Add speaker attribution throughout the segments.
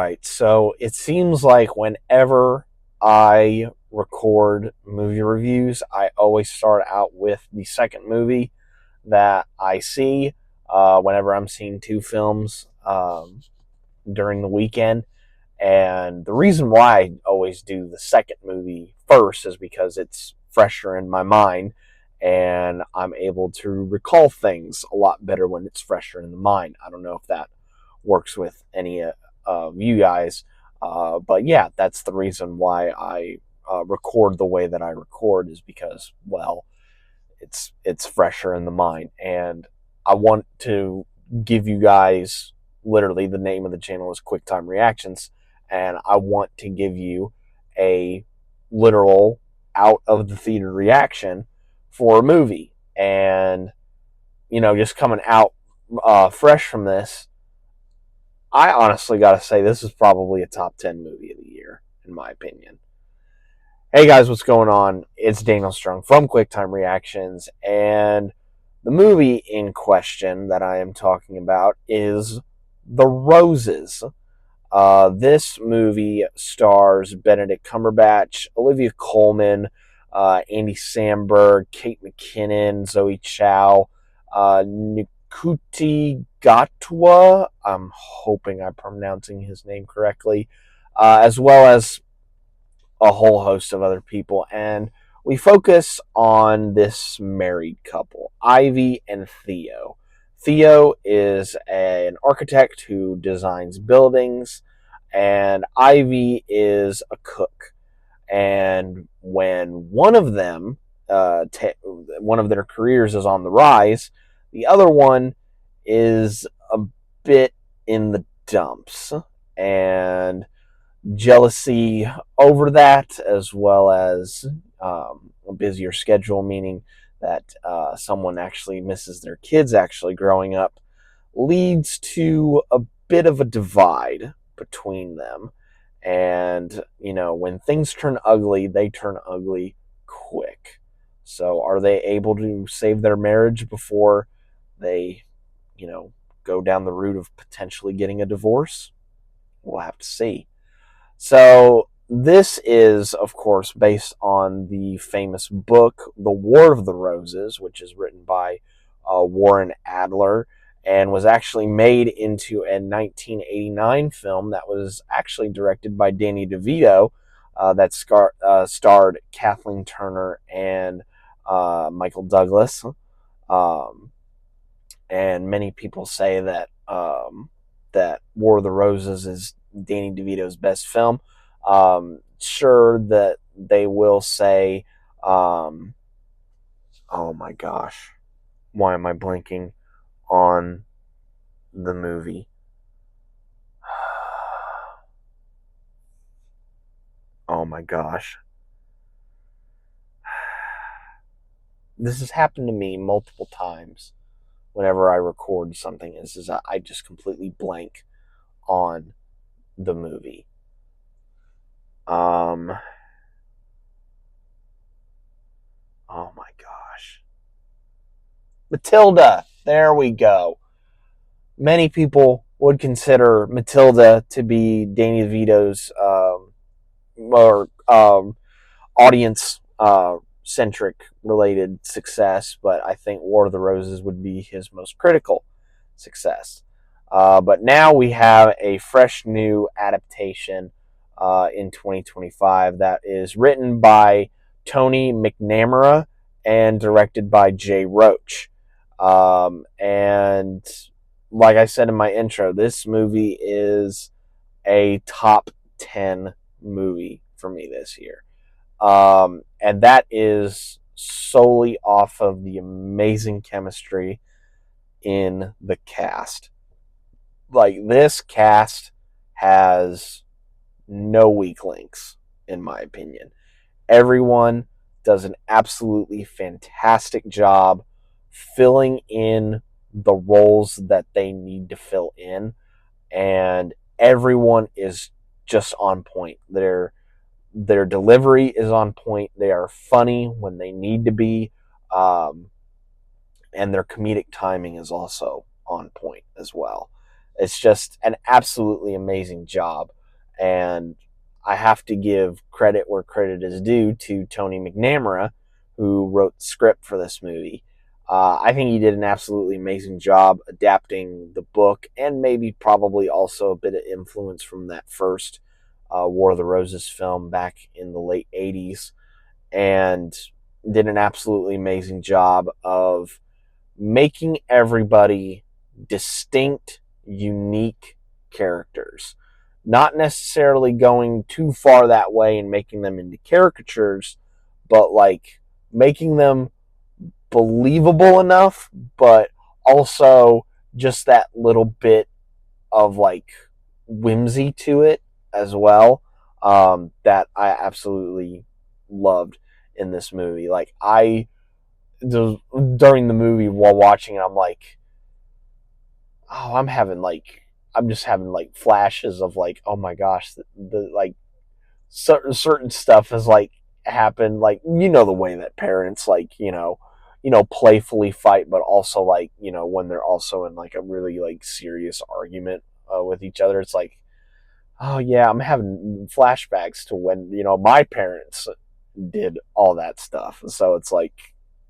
Speaker 1: right, so it seems like whenever I record movie reviews, I always start out with the second movie that I see whenever I'm seeing two films during the weekend. And the reason why I always do the second movie first is because it's fresher in my mind and I'm able to recall things a lot better when it's fresher in the mind. I don't know if that works with any of you guys, but yeah, that's the reason why I record the way that I record, is because, well, it's fresher in the mind, and I want to give you guys, literally the name of the channel is QuickTime Reactions, and I want to give you a literal out of the theater reaction for a movie. And just coming out fresh from this, I honestly gotta say this is probably a top 10 movie of the year, in my opinion. Hey guys, what's going on? It's Daniel Strong from QuickTime Reactions, and the movie in question that I am talking about is The Roses. This movie stars Benedict Cumberbatch, Oliviacolman, Andy Samberg, Kate McKinnon, Zoe Chow, ncutigatwa. I'm hoping I'm pronouncing his name correctly, as well as a whole host of other people. And we focus on this married couple, Ivy and Theo. Theo is an architect who designs buildings, and Ivy is a cook. And when one of them, one of their careers is on the rise, the other one is a bit in the dumps. And jealousy over that, as well as a busier schedule, meaning that someone actually misses their kids actually growing up, leads to a bit of a divide between them. And, when things turn ugly, they turn ugly quick. So are they able to save their marriage before they, go down the route of potentially getting a divorce? We'll have to see. So this is, of course, based on the famous book, The War of the Roses, which is written by Warren Adler and was actually made into a 1989 film that was actually directed by Danny DeVito, that starred Kathleen Turner and Michael Douglas. And many people say that that War of the Roses is Danny DeVito's best film. Sure that they will say, oh my gosh, why am I blanking on the movie? Oh my gosh. This has happened to me multiple times whenever I record something, is I just completely blank on the movie. Oh my gosh. Matilda. There we go. Many people would consider Matilda to be Danny DeVito's audience centric related success, but I think War of the Roses would be his most critical success. But now we have a fresh new adaptation in 2025 that is written by Tony McNamara and directed by Jay Roach. And like I said in my intro, this movie is a top 10 movie for me this year. And that is solely off of the amazing chemistry in the cast. Like, this cast has no weak links, in my opinion. Everyone does an absolutely fantastic job filling in the roles that they need to fill in, and everyone is just on point. Their delivery is on point. They are funny when they need to be, and their comedic timing is also on point as well. It's just an absolutely amazing job And I have to give credit where credit is due to Tony McNamara, who wrote the script for this movie. I think he did an absolutely amazing job adapting the book, and maybe probably also a bit of influence from that first War of the Roses film back in the late 80s, and did an absolutely amazing job of making everybody distinct, unique characters. Not necessarily going too far that way and making them into caricatures, but like making them believable enough, but also just that little bit of like whimsy to it as well, that I absolutely loved in this movie. Like during the movie while watching it, I'm like, oh, I'm just having like flashes of like, oh my gosh, the like certain stuff has like happened, like, the way that parents like, playfully fight, but also like, when they're also in like a really like serious argument with each other. It's like, oh yeah, I'm having flashbacks to when, my parents did all that stuff. So it's like,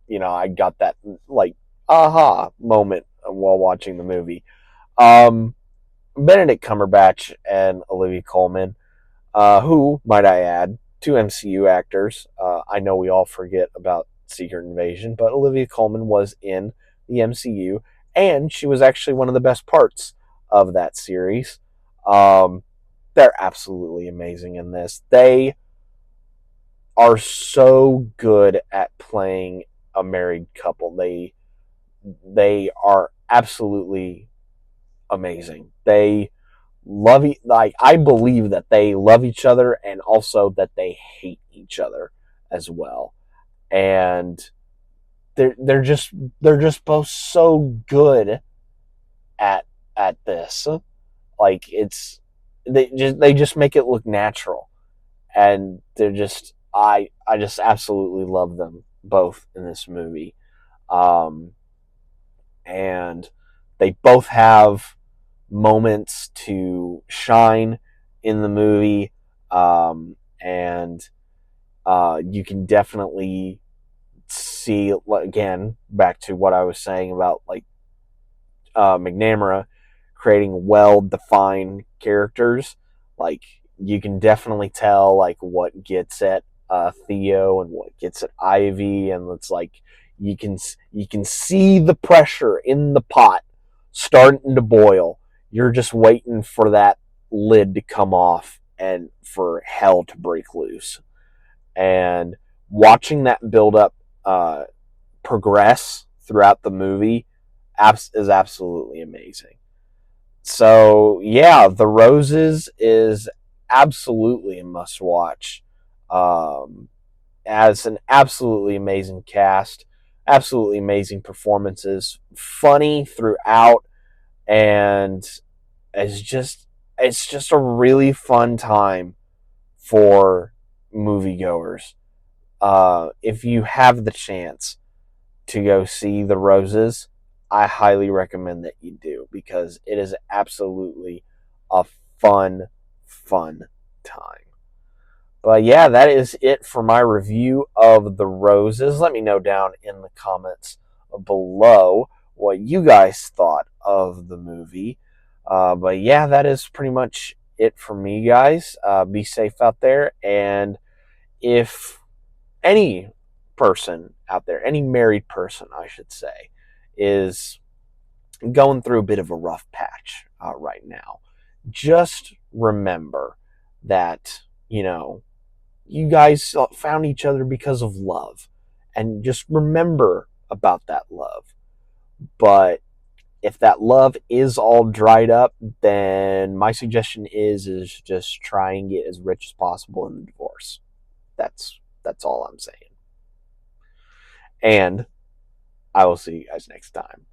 Speaker 1: I got that like aha moment while watching the movie. um Benedict Cumberbatch and Olivia Colman, who, might I add, two MCU actors. I know we all forget about Secret Invasion, but Olivia Colman was in the MCU, and she was actually one of the best parts of that series. Um, they're absolutely amazing in this. They are so good at playing a married couple. They are absolutely amazing. They like, I believe that they love each other and also that they hate each other as well. And they're just both so good at this. Like, they just make it look natural, and they're just I just absolutely love them both in this movie. Um and they both have moments to shine in the movie, and you can definitely see, again, back to what I was saying about like McNamara creating well-defined characters. Like, you can definitely tell like what gets at Theo and what gets at Ivy, and it's like you can see the pressure in the pot starting to boil. You're just waiting for that lid to come off and for hell to break loose. And watching that build up progress throughout the movie is absolutely amazing. So yeah, The Roses is absolutely a must watch. As an absolutely amazing cast, absolutely amazing performances, funny throughout, and it's just it's just a really fun time for moviegoers. If you have the chance to go see The Roses, I highly recommend that you do, because it is absolutely a fun time. But yeah, that is it for my review of The Roses. Let me know down in the comments below what you guys thought of the movie. But yeah, that is pretty much it for me, guys. Be safe out there, and if any person out there, any married person, I should say, is going through a bit of a rough patch right now, just remember that, you guys found each other because of love. And just remember about that love. But if that love is all dried up, then my suggestion is just try and get as rich as possible in the divorce. That's all I'm saying. And I will see you guys next time.